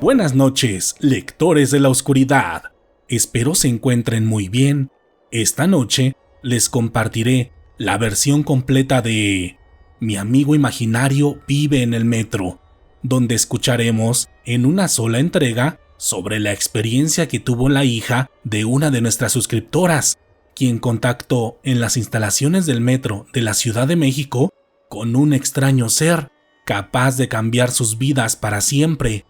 Buenas noches, lectores de la oscuridad. Espero se encuentren muy bien. Esta noche les compartiré la versión completa de Mi amigo imaginario vive en el metro, donde escucharemos en una sola entrega sobre la experiencia que tuvo la hija de una de nuestras suscriptoras, quien contactó en las instalaciones del metro de la Ciudad de México con un extraño ser capaz de cambiar sus vidas para siempre.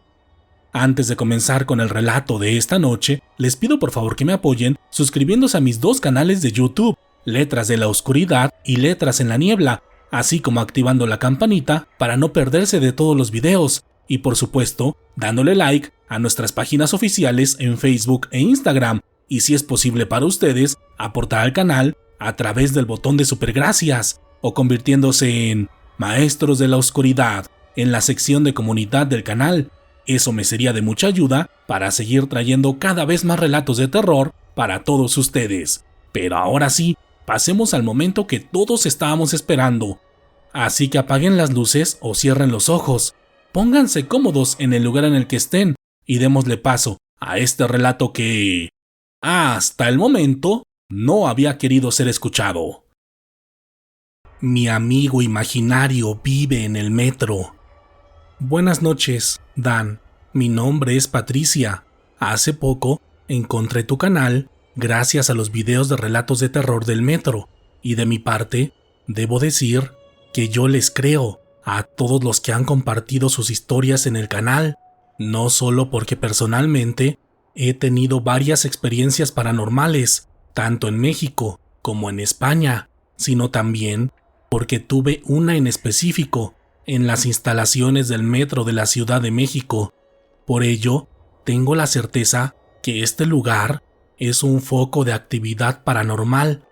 Antes de comenzar con el relato de esta noche, les pido por favor que me apoyen suscribiéndose a mis dos canales de YouTube, Letras de la Oscuridad y Letras en la Niebla, así como activando la campanita para no perderse de todos los videos, y por supuesto, dándole like a nuestras páginas oficiales en Facebook e Instagram, y si es posible para ustedes, aportar al canal a través del botón de supergracias, o convirtiéndose en Maestros de la Oscuridad en la sección de comunidad del canal. Eso me sería de mucha ayuda para seguir trayendo cada vez más relatos de terror para todos ustedes. Pero ahora sí, pasemos al momento que todos estábamos esperando. Así que apaguen las luces o cierren los ojos, pónganse cómodos en el lugar en el que estén y démosle paso a este relato que, hasta el momento, no había querido ser escuchado. Mi amigo imaginario vive en el metro. Buenas noches, Dan. Mi nombre es Patricia. Hace poco encontré tu canal gracias a los videos de relatos de terror del metro, y de mi parte, debo decir que yo les creo a todos los que han compartido sus historias en el canal, no solo porque personalmente he tenido varias experiencias paranormales, tanto en México como en España, sino también porque tuve una en específico en las instalaciones del metro de la Ciudad de México. Por ello, tengo la certeza que este lugar es un foco de actividad paranormal.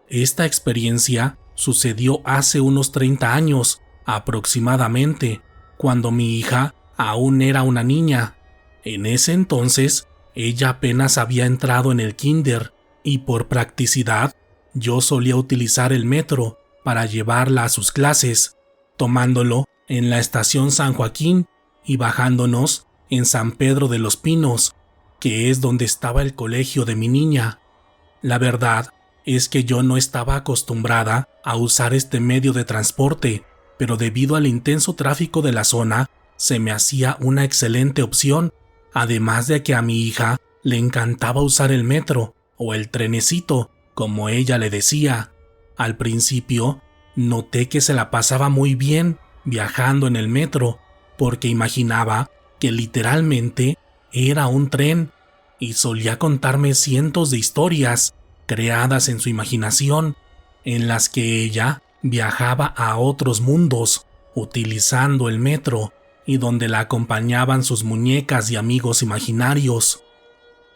Esta experiencia sucedió hace unos 30 años, aproximadamente, cuando mi hija aún era una niña. En ese entonces, ella apenas había entrado en el kinder, y por practicidad, yo solía utilizar el metro para llevarla a sus clases, tomándolo en la estación San Joaquín y bajándonos en San Pedro de los Pinos, que es donde estaba el colegio de mi niña. La verdad es que yo no estaba acostumbrada a usar este medio de transporte, pero debido al intenso tráfico de la zona, se me hacía una excelente opción, además de que a mi hija le encantaba usar el metro, o el trenecito, como ella le decía. Al principio, noté que se la pasaba muy bien viajando en el metro, porque imaginaba que literalmente era un tren, y solía contarme cientos de historias creadas en su imaginación, en las que ella viajaba a otros mundos utilizando el metro, y donde la acompañaban sus muñecas y amigos imaginarios.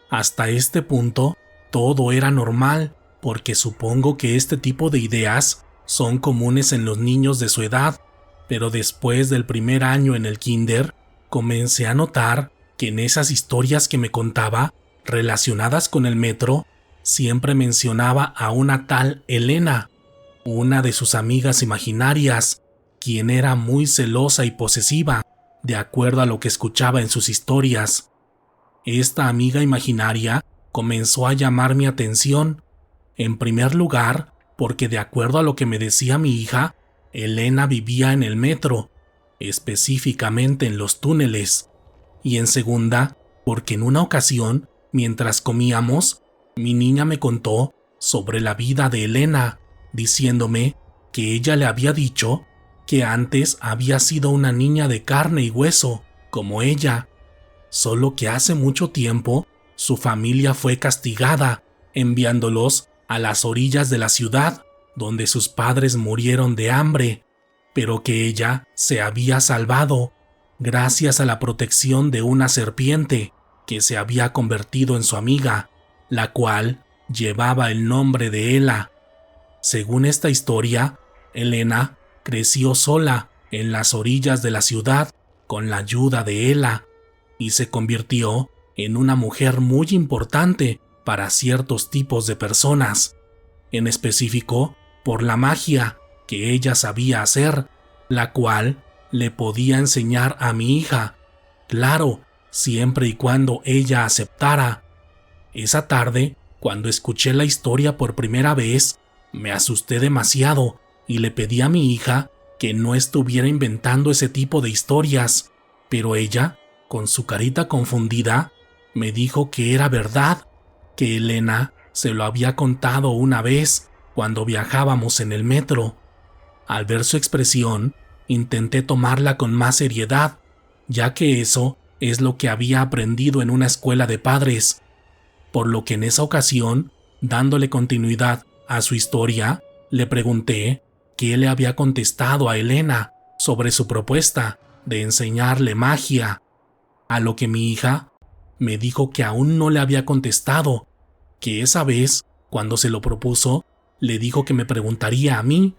Hasta este punto, todo era normal, porque supongo que este tipo de ideas son comunes en los niños de su edad, pero después del primer año en el kinder, comencé a notar que en esas historias que me contaba, relacionadas con el metro, siempre mencionaba a una tal Elena, una de sus amigas imaginarias, quien era muy celosa y posesiva, de acuerdo a lo que escuchaba en sus historias. Esta amiga imaginaria comenzó a llamar mi atención, en primer lugar, porque de acuerdo a lo que me decía mi hija, Elena vivía en el metro, específicamente en los túneles, y en segunda, porque en una ocasión, mientras comíamos, mi niña me contó sobre la vida de Elena, diciéndome que ella le había dicho que antes había sido una niña de carne y hueso, como ella, solo que hace mucho tiempo su familia fue castigada, enviándolos a las orillas de la ciudad, donde sus padres murieron de hambre, pero que ella se había salvado gracias a la protección de una serpiente que se había convertido en su amiga, la cual llevaba el nombre de Ela. Según esta historia, Elena creció sola en las orillas de la ciudad con la ayuda de Ela y se convirtió en una mujer muy importante para ciertos tipos de personas, en específico por la magia que ella sabía hacer, la cual le podía enseñar a mi hija. Claro, siempre y cuando ella aceptara. Esa tarde, cuando escuché la historia por primera vez, me asusté demasiado y le pedí a mi hija que no estuviera inventando ese tipo de historias, pero ella, con su carita confundida, me dijo que era verdad, que Elena se lo había contado una vez cuando viajábamos en el metro. Al ver su expresión, intenté tomarla con más seriedad, ya que eso es lo que había aprendido en una escuela de padres, por lo que en esa ocasión, dándole continuidad a su historia, le pregunté qué le había contestado a Elena sobre su propuesta de enseñarle magia, a lo que mi hija me dijo que aún no le había contestado, que esa vez, cuando se lo propuso, le dijo que me preguntaría a mí,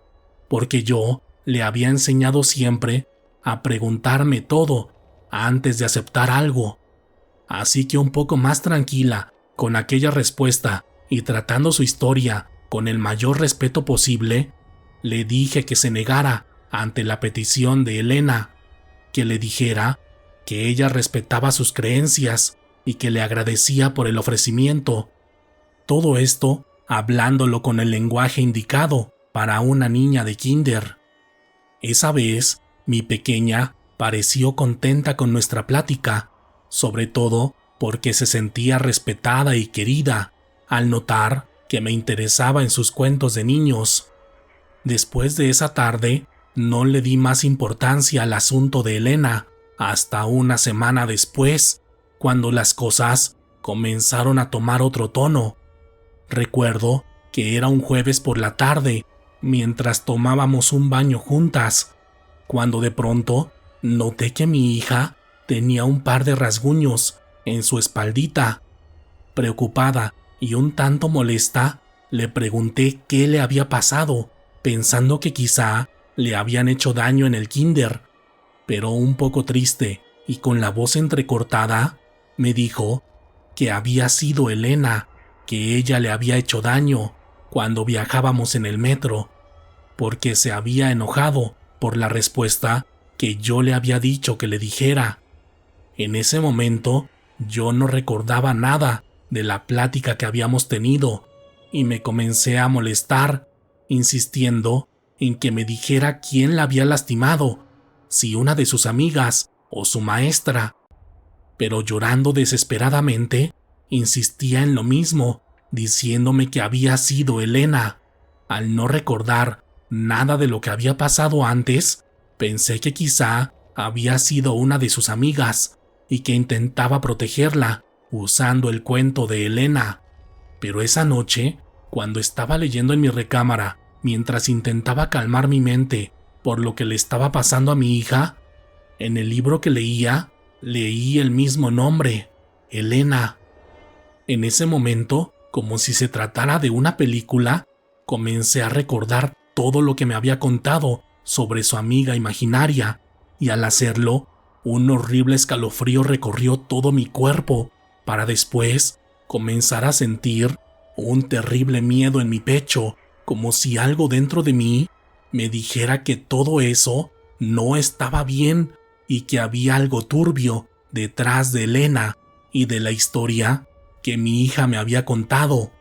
porque yo le había enseñado siempre a preguntarme todo antes de aceptar algo. Así que un poco más tranquila con aquella respuesta y tratando su historia con el mayor respeto posible, le dije que se negara ante la petición de Elena, que le dijera que ella respetaba sus creencias y que le agradecía por el ofrecimiento. Todo esto hablándolo con el lenguaje indicado para una niña de kinder. Esa vez, mi pequeña pareció contenta con nuestra plática, sobre todo porque se sentía respetada y querida al notar que me interesaba en sus cuentos de niños. Después de esa tarde, no le di más importancia al asunto de Elena hasta una semana después, cuando las cosas comenzaron a tomar otro tono. Recuerdo que era un jueves por la tarde, mientras tomábamos un baño juntas, cuando de pronto noté que mi hija tenía un par de rasguños en su espaldita. Preocupada y un tanto molesta, le pregunté qué le había pasado, pensando que quizá le habían hecho daño en el kinder, pero un poco triste y con la voz entrecortada, me dijo que había sido Elena, que ella le había hecho daño cuando viajábamos en el metro, porque se había enojado por la respuesta que yo le había dicho que le dijera. En ese momento, yo no recordaba nada de la plática que habíamos tenido y me comencé a molestar, insistiendo en que me dijera quién la había lastimado, si una de sus amigas o su maestra. Pero llorando desesperadamente, insistía en lo mismo, diciéndome que había sido Elena. Al no recordar nada de lo que había pasado antes, pensé que quizá había sido una de sus amigas y que intentaba protegerla usando el cuento de Elena. Pero esa noche, cuando estaba leyendo en mi recámara, mientras intentaba calmar mi mente por lo que le estaba pasando a mi hija, en el libro que leía, leí el mismo nombre, Elena. En ese momento, como si se tratara de una película, comencé a recordar todo lo que me había contado sobre su amiga imaginaria, y al hacerlo, un horrible escalofrío recorrió todo mi cuerpo, para después comenzar a sentir un terrible miedo en mi pecho, como si algo dentro de mí me dijera que todo eso no estaba bien y que había algo turbio detrás de Elena y de la historia que mi hija me había contado.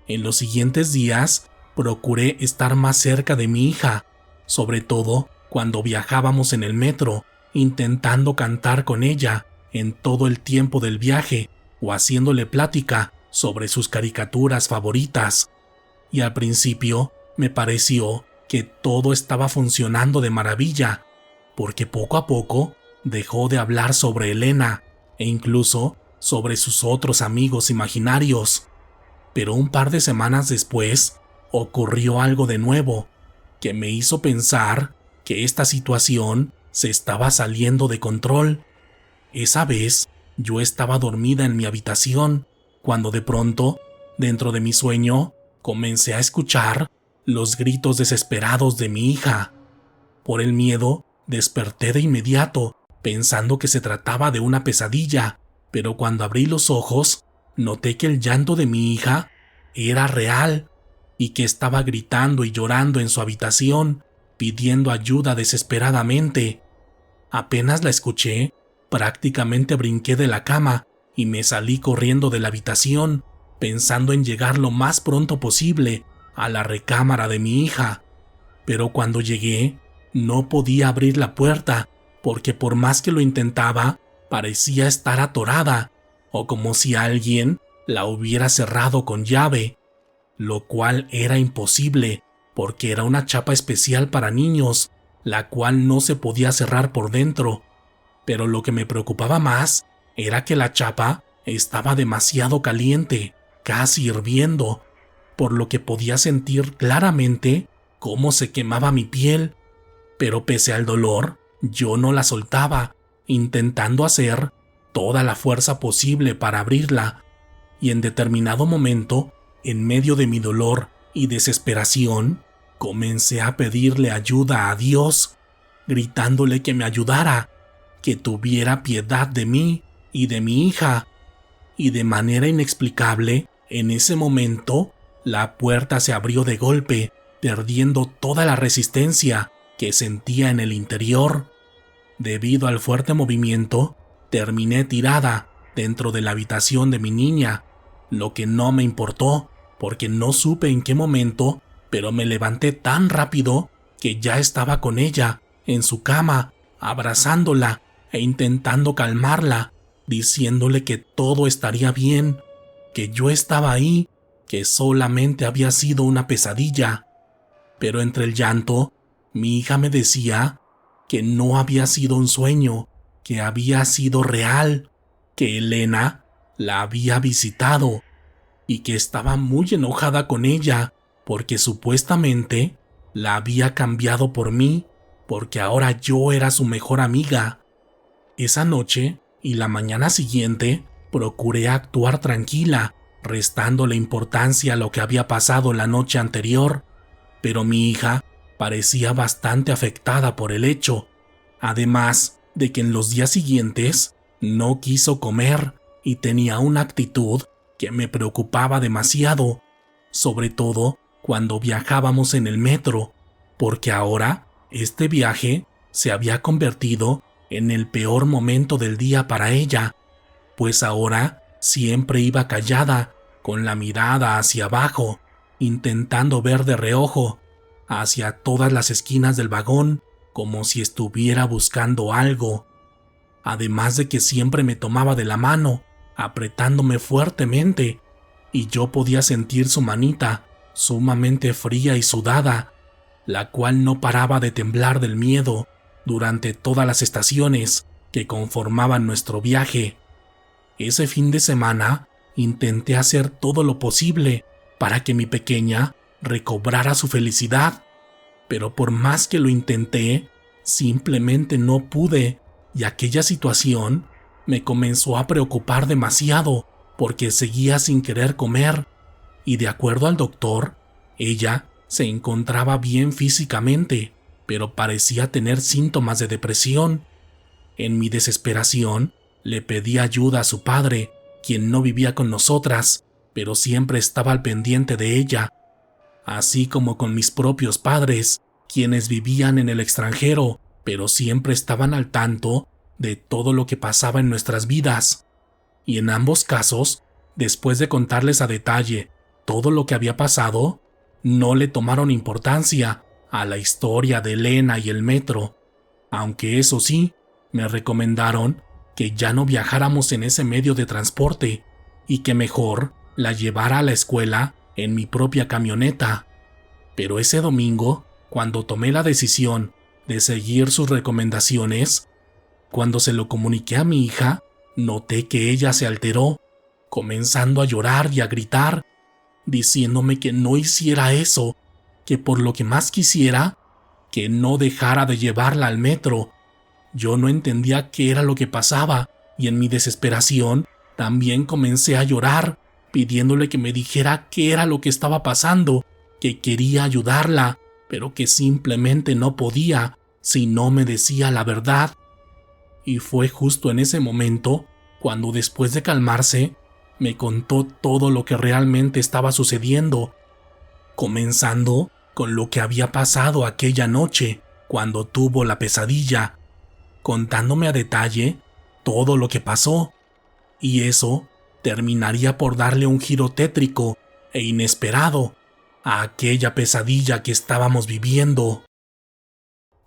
En los siguientes días procuré estar más cerca de mi hija, sobre todo cuando viajábamos en el metro, intentando cantar con ella en todo el tiempo del viaje o haciéndole plática sobre sus caricaturas favoritas. Y al principio me pareció que todo estaba funcionando de maravilla, porque poco a poco dejó de hablar sobre Elena e incluso sobre sus otros amigos imaginarios. Pero un par de semanas después ocurrió algo de nuevo que me hizo pensar que esta situación se estaba saliendo de control. Esa vez yo estaba dormida en mi habitación cuando de pronto, dentro de mi sueño, comencé a escuchar los gritos desesperados de mi hija. Por el miedo, desperté de inmediato, pensando que se trataba de una pesadilla, pero cuando abrí los ojos, noté que el llanto de mi hija era real y que estaba gritando y llorando en su habitación, pidiendo ayuda desesperadamente. Apenas la escuché, Prácticamente brinqué de la cama y me salí corriendo de la habitación, pensando en llegar lo más pronto posible a la recámara de mi hija. Pero cuando llegué, no podía abrir la puerta porque por más que lo intentaba, parecía estar atorada o como si alguien la hubiera cerrado con llave, lo cual era imposible porque era una chapa especial para niños, la cual no se podía cerrar por dentro. Pero lo que me preocupaba más era que la chapa estaba demasiado caliente, casi hirviendo, por lo que podía sentir claramente cómo se quemaba mi piel. Pero pese al dolor, yo no la soltaba, intentando hacer toda la fuerza posible para abrirla. Y en determinado momento, en medio de mi dolor y desesperación, comencé a pedirle ayuda a Dios, gritándole que me ayudara, que tuviera piedad de mí y de mi hija. Y de manera inexplicable, en ese momento, la puerta se abrió de golpe, perdiendo toda la resistencia que sentía en el interior. Debido al fuerte movimiento, terminé tirada dentro de la habitación de mi niña, lo que no me importó, porque no supe en qué momento, pero me levanté tan rápido que ya estaba con ella, en su cama, abrazándola e intentando calmarla, diciéndole que todo estaría bien, que yo estaba ahí, que solamente había sido una pesadilla. Pero entre el llanto, mi hija me decía que no había sido un sueño, que había sido real, que Elena la había visitado y que estaba muy enojada con ella porque supuestamente la había cambiado por mí, porque ahora yo era su mejor amiga. Esa noche y la mañana siguiente procuré actuar tranquila, restándole importancia a lo que había pasado la noche anterior, pero mi hija parecía bastante afectada por el hecho, además de que en los días siguientes no quiso comer y tenía una actitud que me preocupaba demasiado, sobre todo cuando viajábamos en el metro, porque ahora este viaje se había convertido en el peor momento del día para ella, pues ahora siempre iba callada, con la mirada hacia abajo, intentando ver de reojo hacia todas las esquinas del vagón, como si estuviera buscando algo. Además de que siempre me tomaba de la mano, apretándome fuertemente, y yo podía sentir su manita sumamente fría y sudada, la cual no paraba de temblar del miedo durante todas las estaciones que conformaban nuestro viaje. Ese fin de semana intenté hacer todo lo posible para que mi pequeña recobrara su felicidad, pero por más que lo intenté, simplemente no pude, y aquella situación me comenzó a preocupar demasiado porque seguía sin querer comer, y de acuerdo al doctor, ella se encontraba bien físicamente, pero parecía tener síntomas de depresión. En mi desesperación, le pedí ayuda a su padre, quien no vivía con nosotras, pero siempre estaba al pendiente de ella, así como con mis propios padres, quienes vivían en el extranjero, pero siempre estaban al tanto de todo lo que pasaba en nuestras vidas. Y en ambos casos, después de contarles a detalle todo lo que había pasado, no le tomaron importancia a la historia de Elena y el metro, aunque eso sí, me recomendaron que ya no viajáramos en ese medio de transporte y que mejor la llevara a la escuela en mi propia camioneta. Pero ese domingo, cuando tomé la decisión de seguir sus recomendaciones, cuando se lo comuniqué a mi hija, noté que ella se alteró, comenzando a llorar y a gritar, diciéndome que no hiciera eso, que por lo que más quisiera, que no dejara de llevarla al metro. Yo no entendía qué era lo que pasaba, y en mi desesperación también comencé a llorar, pidiéndole que me dijera qué era lo que estaba pasando, que quería ayudarla, pero que simplemente no podía si no me decía la verdad. Y fue justo en ese momento cuando, después de calmarse, me contó todo lo que realmente estaba sucediendo, comenzando con lo que había pasado aquella noche cuando tuvo la pesadilla, contándome a detalle todo lo que pasó, y eso terminaría por darle un giro tétrico e inesperado a aquella pesadilla que estábamos viviendo.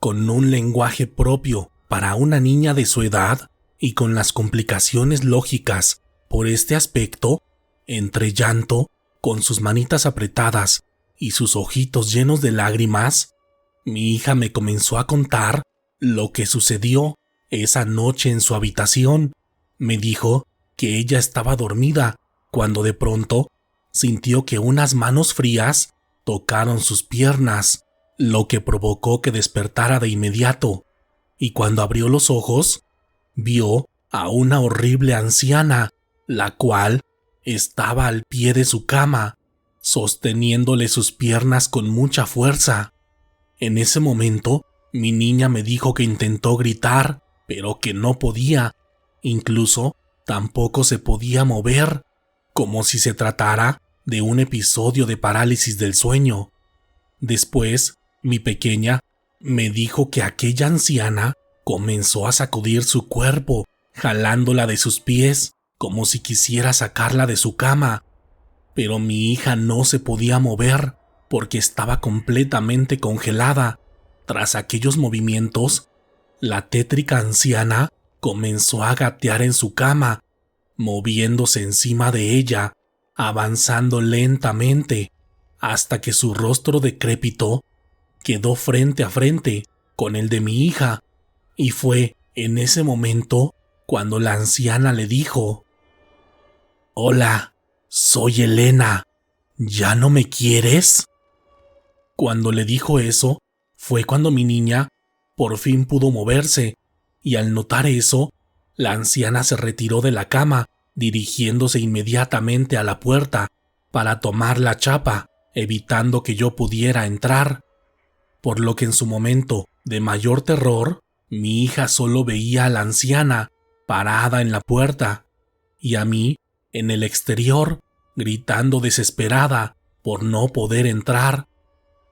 Con un lenguaje propio para una niña de su edad y con las complicaciones lógicas por este aspecto, entre llanto, con sus manitas apretadas y sus ojitos llenos de lágrimas, mi hija me comenzó a contar lo que sucedió esa noche en su habitación. Me dijo que ella estaba dormida cuando de pronto sintió que unas manos frías tocaron sus piernas, lo que provocó que despertara de inmediato, y cuando abrió los ojos, vio a una horrible anciana, la cual estaba al pie de su cama, sosteniéndole sus piernas con mucha fuerza. En ese momento, mi niña me dijo que intentó gritar, pero que no podía. Incluso tampoco se podía mover, como si se tratara de un episodio de parálisis del sueño. Después, mi pequeña me dijo que aquella anciana comenzó a sacudir su cuerpo, jalándola de sus pies, como si quisiera sacarla de su cama. Pero mi hija no se podía mover porque estaba completamente congelada. Tras aquellos movimientos, la tétrica anciana comenzó a gatear en su cama, moviéndose encima de ella, avanzando lentamente, hasta que su rostro decrépito quedó frente a frente con el de mi hija, y fue en ese momento cuando la anciana le dijo: «Hola, soy Elena, ¿ya no me quieres?». Cuando le dijo eso, fue cuando mi niña por fin pudo moverse, y al notar eso, la anciana se retiró de la cama, dirigiéndose inmediatamente a la puerta para tomar la chapa, evitando que yo pudiera entrar. Por lo que en su momento de mayor terror, mi hija solo veía a la anciana parada en la puerta y a mí en el exterior, gritando desesperada por no poder entrar.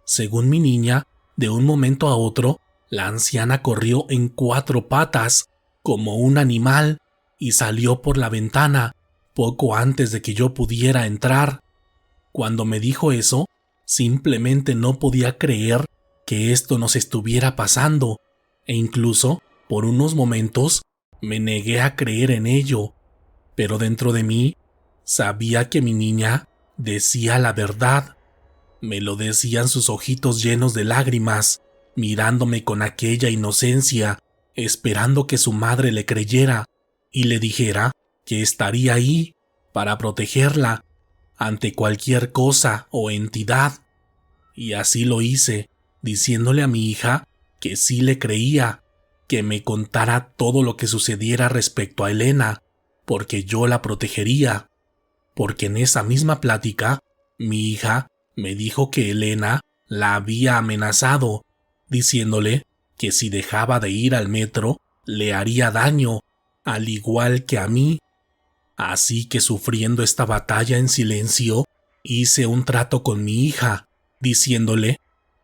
Según mi niña, de un momento a otro, la anciana corrió en 4 patas, como un animal, y salió por la ventana, poco antes de que yo pudiera entrar. Cuando me dijo eso, simplemente no podía creer que esto nos estuviera pasando, e incluso, por unos momentos, me negué a creer en ello, pero dentro de mí, sabía que mi niña decía la verdad. Me lo decían sus ojitos llenos de lágrimas, mirándome con aquella inocencia, esperando que su madre le creyera y le dijera que estaría ahí para protegerla ante cualquier cosa o entidad. Y así lo hice, diciéndole a mi hija que sí le creía, que me contara todo lo que sucediera respecto a Elena, porque yo la protegería. Porque en esa misma plática, mi hija me dijo que Elena la había amenazado, diciéndole que si dejaba de ir al metro, le haría daño, al igual que a mí. Así que, sufriendo esta batalla en silencio, hice un trato con mi hija, diciéndole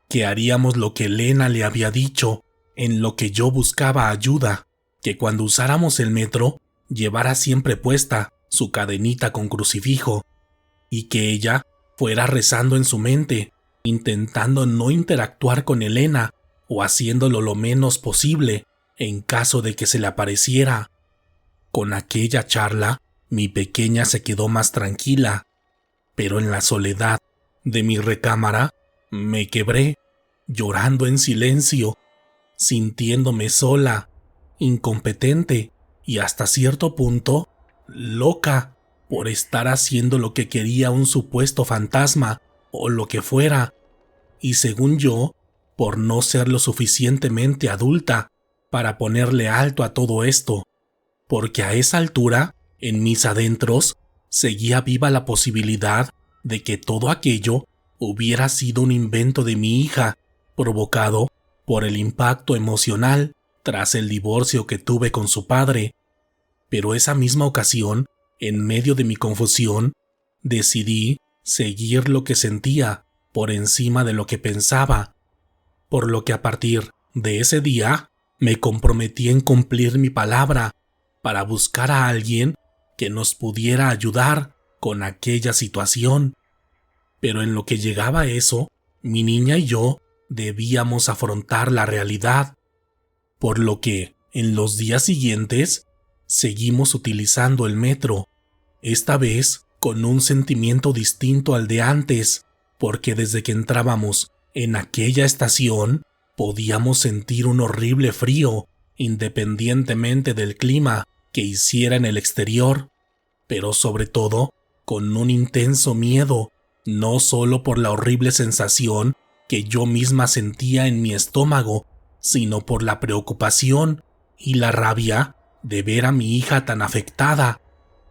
que haríamos lo que Elena le había dicho, en lo que yo buscaba ayuda, que cuando usáramos el metro, llevara siempre puesta su cadenita con crucifijo, y que ella fuera rezando en su mente, intentando no interactuar con Elena o haciéndolo lo menos posible en caso de que se le apareciera. Con aquella charla, mi pequeña se quedó más tranquila, pero en la soledad de mi recámara me quebré, llorando en silencio, sintiéndome sola, incompetente y hasta cierto punto loca por estar haciendo lo que quería un supuesto fantasma o lo que fuera, y según yo, por no ser lo suficientemente adulta para ponerle alto a todo esto, porque a esa altura, en mis adentros, seguía viva la posibilidad de que todo aquello hubiera sido un invento de mi hija, provocado por el impacto emocional tras el divorcio que tuve con su padre. Pero esa misma ocasión, en medio de mi confusión, decidí seguir lo que sentía por encima de lo que pensaba, por lo que a partir de ese día me comprometí en cumplir mi palabra para buscar a alguien que nos pudiera ayudar con aquella situación. Pero en lo que llegaba a eso, mi niña y yo debíamos afrontar la realidad, por lo que en los días siguientes seguimos utilizando el metro, esta vez con un sentimiento distinto al de antes, porque desde que entrábamos en aquella estación podíamos sentir un horrible frío, independientemente del clima que hiciera en el exterior, pero sobre todo con un intenso miedo, no solo por la horrible sensación que yo misma sentía en mi estómago, sino por la preocupación y la rabia de ver a mi hija tan afectada,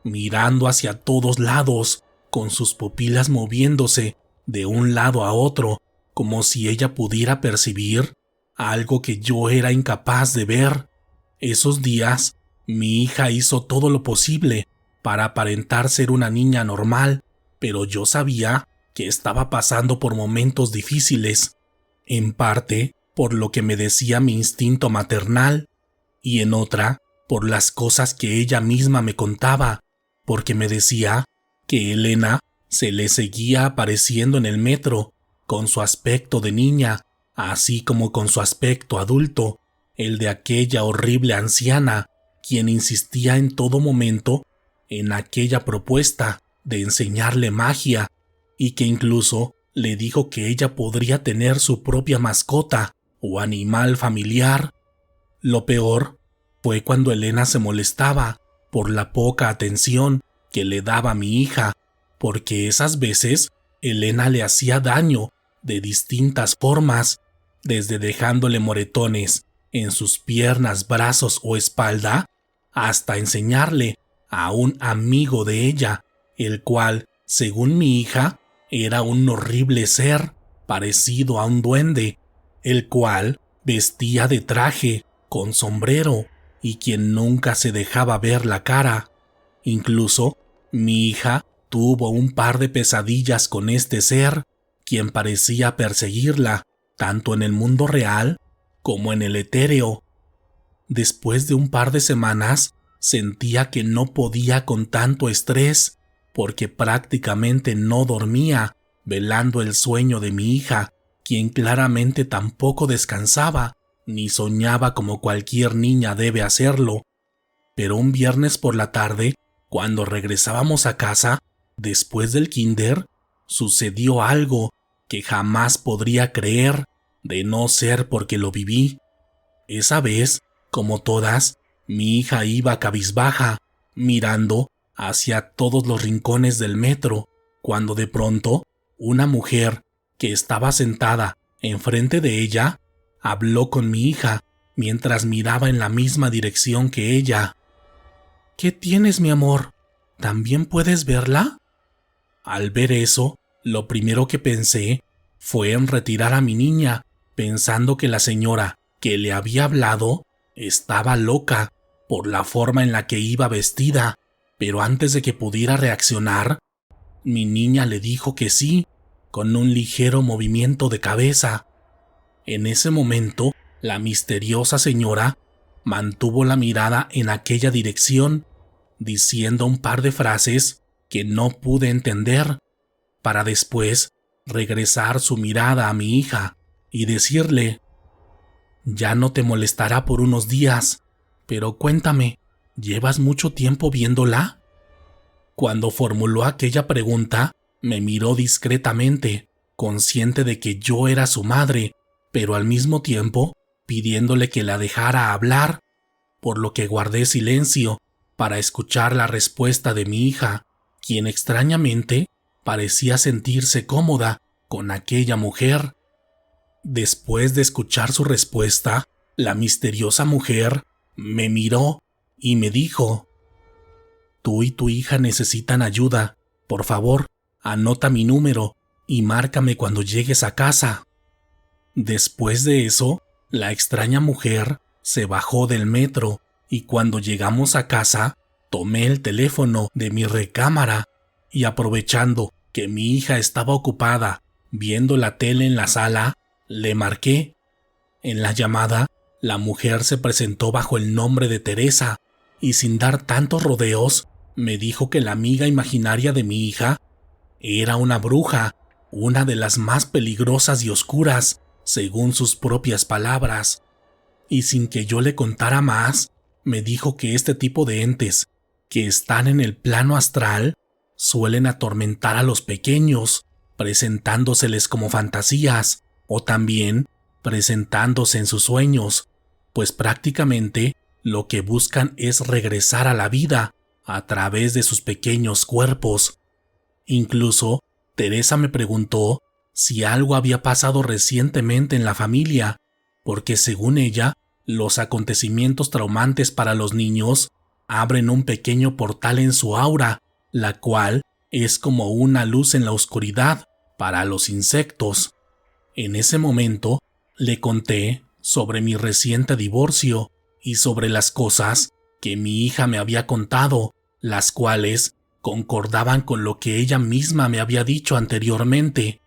mirando hacia todos lados, con sus pupilas moviéndose de un lado a otro, como si ella pudiera percibir algo que yo era incapaz de ver. Esos días, mi hija hizo todo lo posible para aparentar ser una niña normal, pero yo sabía que estaba pasando por momentos difíciles, en parte por lo que me decía mi instinto maternal, y en otra por las cosas que ella misma me contaba, porque me decía que Elena se le seguía apareciendo en el metro, con su aspecto de niña, así como con su aspecto adulto, el de aquella horrible anciana, quien insistía en todo momento en aquella propuesta de enseñarle magia, y que incluso le dijo que ella podría tener su propia mascota o animal familiar. Lo peor fue cuando Elena se molestaba por la poca atención que le daba a mi hija, porque esas veces Elena le hacía daño de distintas formas, desde dejándole moretones en sus piernas, brazos o espalda, hasta enseñarle a un amigo de ella, el cual, según mi hija, era un horrible ser parecido a un duende, el cual vestía de traje, con sombrero, y quien nunca se dejaba ver la cara. Incluso, mi hija tuvo un par de pesadillas con este ser, quien parecía perseguirla, tanto en el mundo real como en el etéreo. Después de un par de semanas, sentía que no podía con tanto estrés, porque prácticamente no dormía, velando el sueño de mi hija, quien claramente tampoco descansaba, ni soñaba como cualquier niña debe hacerlo. Pero un viernes por la tarde, cuando regresábamos a casa, después del kinder, sucedió algo que jamás podría creer, de no ser porque lo viví. Esa vez, como todas, mi hija iba cabizbaja, mirando hacia todos los rincones del metro, cuando de pronto una mujer que estaba sentada enfrente de ella habló con mi hija mientras miraba en la misma dirección que ella. ¿Qué tienes, mi amor? ¿También puedes verla? Al ver eso, lo primero que pensé fue en retirar a mi niña, pensando que la señora que le había hablado estaba loca por la forma en la que iba vestida, pero antes de que pudiera reaccionar, mi niña le dijo que sí, con un ligero movimiento de cabeza. En ese momento, la misteriosa señora mantuvo la mirada en aquella dirección, diciendo un par de frases que no pude entender, para después regresar su mirada a mi hija y decirle: «Ya no te molestará por unos días, pero cuéntame, ¿llevas mucho tiempo viéndola?». Cuando formuló aquella pregunta, me miró discretamente, consciente de que yo era su madre, pero al mismo tiempo pidiéndole que la dejara hablar, por lo que guardé silencio para escuchar la respuesta de mi hija, quien extrañamente parecía sentirse cómoda con aquella mujer. Después de escuchar su respuesta, la misteriosa mujer me miró y me dijo: «Tú y tu hija necesitan ayuda. Por favor, anota mi número y márcame cuando llegues a casa». Después de eso, la extraña mujer se bajó del metro y cuando llegamos a casa, tomé el teléfono de mi recámara y, aprovechando que mi hija estaba ocupada viendo la tele en la sala, le marqué. En la llamada, la mujer se presentó bajo el nombre de Teresa, y sin dar tantos rodeos, me dijo que la amiga imaginaria de mi hija era una bruja, una de las más peligrosas y oscuras, según sus propias palabras. Y sin que yo le contara más, me dijo que este tipo de entes, que están en el plano astral, suelen atormentar a los pequeños, presentándoseles como fantasías, o también presentándose en sus sueños, pues prácticamente lo que buscan es regresar a la vida a través de sus pequeños cuerpos. Incluso, Teresa me preguntó si algo había pasado recientemente en la familia, porque según ella, los acontecimientos traumantes para los niños abren un pequeño portal en su aura, la cual es como una luz en la oscuridad para los insectos. En ese momento, le conté sobre mi reciente divorcio y sobre las cosas que mi hija me había contado, las cuales concordaban con lo que ella misma me había dicho anteriormente.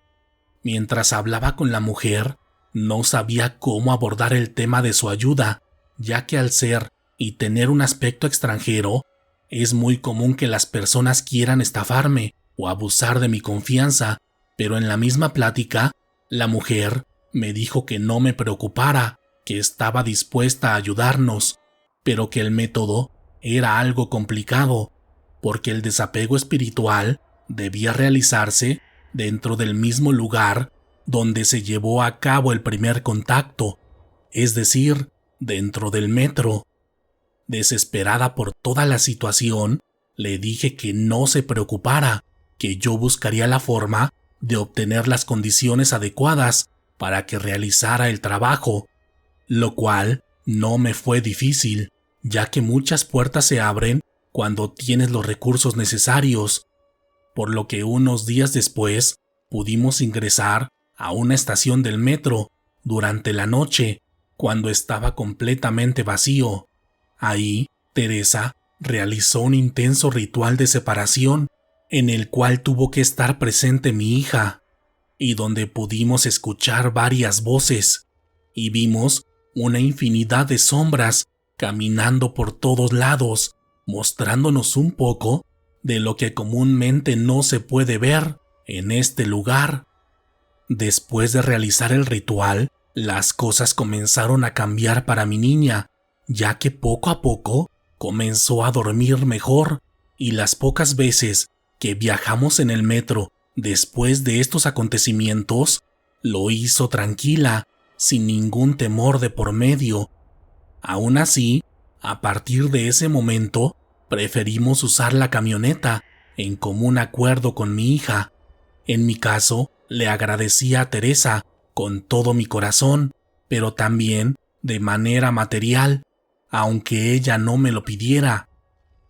Mientras hablaba con la mujer, no sabía cómo abordar el tema de su ayuda, ya que al ser y tener un aspecto extranjero, es muy común que las personas quieran estafarme o abusar de mi confianza, pero en la misma plática, la mujer me dijo que no me preocupara, que estaba dispuesta a ayudarnos, pero que el método era algo complicado, porque el desapego espiritual debía realizarse dentro del mismo lugar donde se llevó a cabo el primer contacto, es decir, dentro del metro. Desesperada por toda la situación, le dije que no se preocupara, que yo buscaría la forma de obtener las condiciones adecuadas para que realizara el trabajo, lo cual no me fue difícil, ya que muchas puertas se abren cuando tienes los recursos necesarios, por lo que unos días después pudimos ingresar a una estación del metro durante la noche, cuando estaba completamente vacío. Ahí, Teresa realizó un intenso ritual de separación en el cual tuvo que estar presente mi hija, y donde pudimos escuchar varias voces, y vimos una infinidad de sombras caminando por todos lados, mostrándonos un poco de lo que comúnmente no se puede ver en este lugar. Después de realizar el ritual, las cosas comenzaron a cambiar para mi niña, ya que poco a poco comenzó a dormir mejor, y las pocas veces que viajamos en el metro después de estos acontecimientos, lo hizo tranquila, sin ningún temor de por medio. Aún así, a partir de ese momento, preferimos usar la camioneta, en común acuerdo con mi hija. En mi caso, le agradecí a Teresa con todo mi corazón, pero también de manera material, aunque ella no me lo pidiera,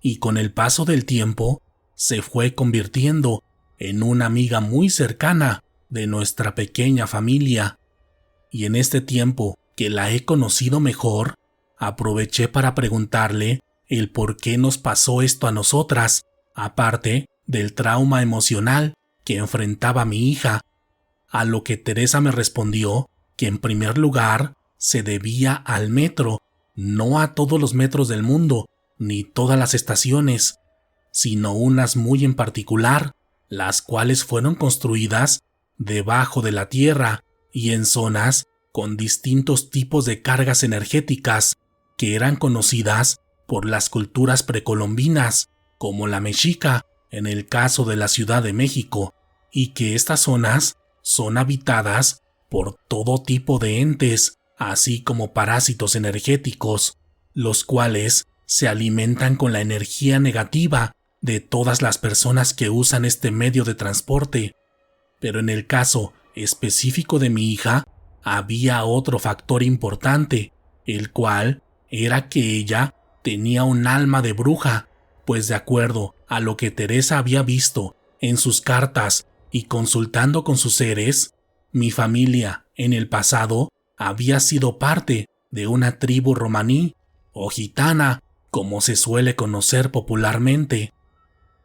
y con el paso del tiempo se fue convirtiendo en una amiga muy cercana de nuestra pequeña familia. Y en este tiempo que la he conocido mejor, aproveché para preguntarle el por qué nos pasó esto a nosotras, aparte del trauma emocional que enfrentaba mi hija, a lo que Teresa me respondió que en primer lugar se debía al metro, no a todos los metros del mundo, ni todas las estaciones, sino unas muy en particular, las cuales fueron construidas debajo de la tierra y en zonas con distintos tipos de cargas energéticas que eran conocidas por las culturas precolombinas, como la mexica, en el caso de la Ciudad de México, y que estas zonas son habitadas por todo tipo de entes, así como parásitos energéticos, los cuales se alimentan con la energía negativa de todas las personas que usan este medio de transporte. Pero en el caso específico de mi hija, había otro factor importante, el cual era que ella tenía un alma de bruja, pues de acuerdo a lo que Teresa había visto en sus cartas y consultando con sus seres, mi familia en el pasado había sido parte de una tribu romaní o gitana, como se suele conocer popularmente.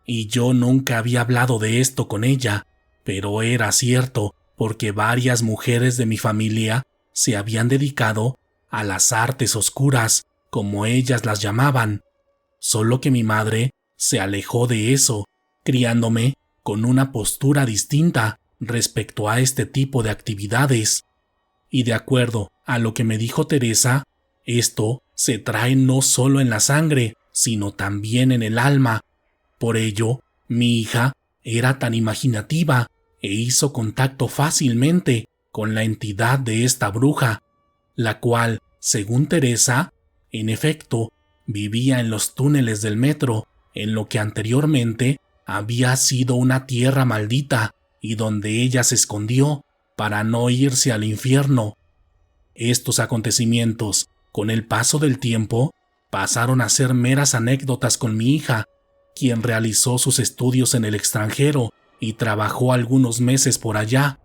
Y yo nunca había hablado de esto con ella, pero era cierto porque varias mujeres de mi familia se habían dedicado a las artes oscuras, como ellas las llamaban, solo que mi madre se alejó de eso, criándome con una postura distinta respecto a este tipo de actividades. Y de acuerdo a lo que me dijo Teresa, esto se trae no solo en la sangre, sino también en el alma. Por ello, mi hija era tan imaginativa e hizo contacto fácilmente con la entidad de esta bruja, la cual, según Teresa, en efecto, vivía en los túneles del metro, en lo que anteriormente había sido una tierra maldita y donde ella se escondió para no irse al infierno. Estos acontecimientos, con el paso del tiempo, pasaron a ser meras anécdotas con mi hija, quien realizó sus estudios en el extranjero y trabajó algunos meses por allá,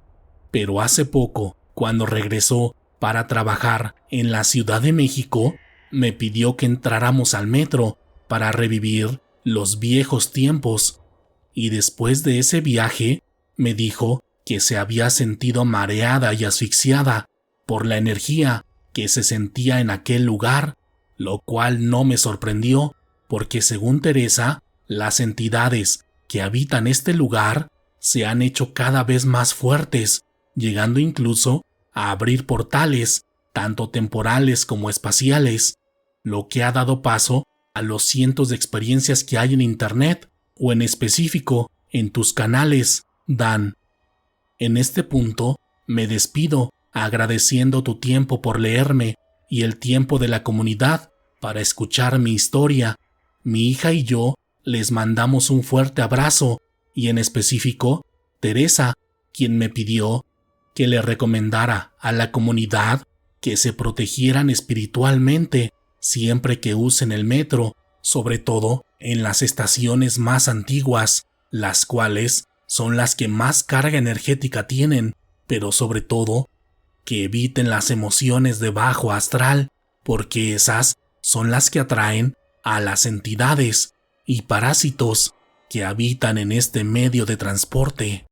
pero hace poco, cuando regresó para trabajar en la Ciudad de México, me pidió que entráramos al metro para revivir los viejos tiempos, y después de ese viaje me dijo que se había sentido mareada y asfixiada por la energía que se sentía en aquel lugar, lo cual no me sorprendió, porque según Teresa, las entidades que habitan este lugar se han hecho cada vez más fuertes, llegando incluso a abrir portales, tanto temporales como espaciales, lo que ha dado paso a los cientos de experiencias que hay en Internet, o en específico en tus canales, Dan. En este punto, me despido agradeciendo tu tiempo por leerme y el tiempo de la comunidad para escuchar mi historia. Mi hija y yo les mandamos un fuerte abrazo y en específico, Teresa, quien me pidió que le recomendara a la comunidad que se protegieran espiritualmente siempre que usen el metro, sobre todo en las estaciones más antiguas, las cuales son las que más carga energética tienen, pero sobre todo que eviten las emociones de bajo astral, porque esas son las que atraen a las entidades y parásitos que habitan en este medio de transporte.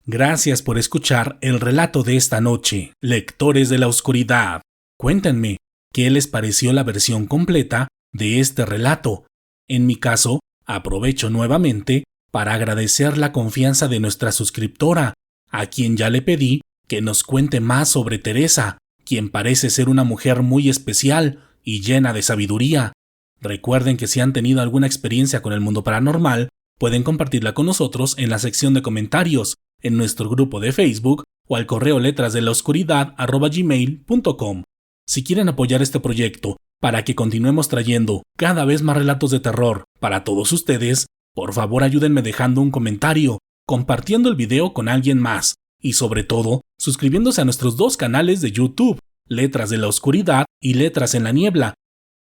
Gracias por escuchar el relato de esta noche, lectores de la oscuridad. Cuéntenme, ¿qué les pareció la versión completa de este relato? En mi caso, aprovecho nuevamente para agradecer la confianza de nuestra suscriptora, a quien ya le pedí que nos cuente más sobre Teresa, quien parece ser una mujer muy especial y llena de sabiduría. Recuerden que si han tenido alguna experiencia con el mundo paranormal, pueden compartirla con nosotros en la sección de comentarios, en nuestro grupo de Facebook o al correo letrasdelaoscuridad@gmail.com. Si quieren apoyar este proyecto para que continuemos trayendo cada vez más relatos de terror para todos ustedes, por favor ayúdenme dejando un comentario, compartiendo el video con alguien más y sobre todo suscribiéndose a nuestros dos canales de YouTube, Letras de la Oscuridad y Letras en la Niebla.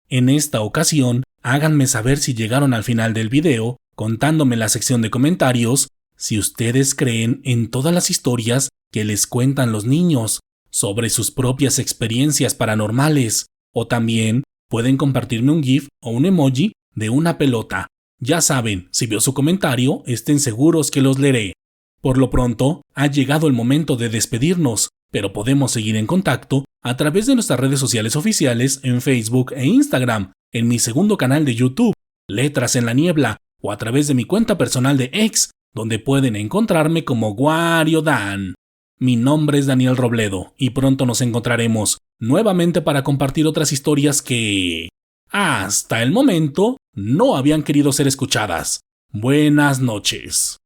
En esta ocasión, háganme saber si llegaron al final del video, contándome en la sección de comentarios si ustedes creen en todas las historias que les cuentan los niños sobre sus propias experiencias paranormales, o también pueden compartirme un GIF o un emoji de una pelota. Ya saben, si veo su comentario, estén seguros que los leeré. Por lo pronto, ha llegado el momento de despedirnos, pero podemos seguir en contacto a través de nuestras redes sociales oficiales en Facebook e Instagram, en mi segundo canal de YouTube, Letras en la Niebla, o a través de mi cuenta personal de X, donde pueden encontrarme como Wario Dan. Mi nombre es Daniel Robledo y pronto nos encontraremos nuevamente para compartir otras historias que, hasta el momento, no habían querido ser escuchadas. Buenas noches.